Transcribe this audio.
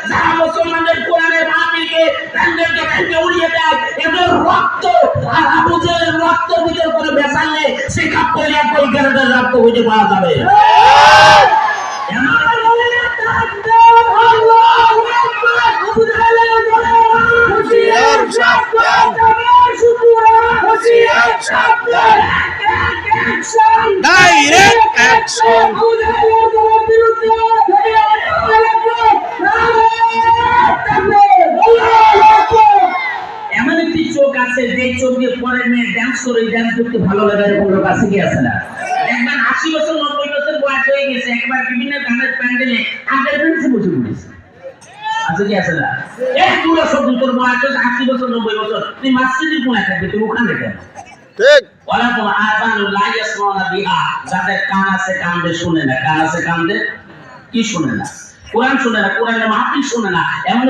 যারা মুসলমানদের কোরআনের মাহফিলকে প্যান্ডেলকে ভেঙে উড়িয়ে দেয়, এদের রক্ত আর আবু জেহেলের রক্তের ভিতর করে বেসালে সে কাপড় একই গ্রেডের রক্ত হইতে পাওয়া যাবে। Direct action. এমন একটি চোখ আছে যে চোখ দিয়ে পরে মেয়ে ড্যান্স করে, ড্যান্স করতে ভালো লাগে, এরকম লোক আছে কি আছে না? একবার 80 বছর 90 বছর বয়স হয়ে গেছে, একবার বিভিন্ন গানের প্যান্ডেলে আগের বেঞ্চে বসে পড়েছে, আছে কি আছে না? এক পুরো শব্দ তোর বয়স 80 বছর 90 বছর, তুই মসজিদের কোণে থাকবি, তুই ওখানে কেন? ঠিক। ওরা তো আযানুল লা ইয়াসমাউনা বিহা, যাদের কান আছে কান্দে শুনে না, কান আছে কান্দে কি শুনে না, কোরআন শুনে না, কোরআনের মাহফিল শুনে না, এমন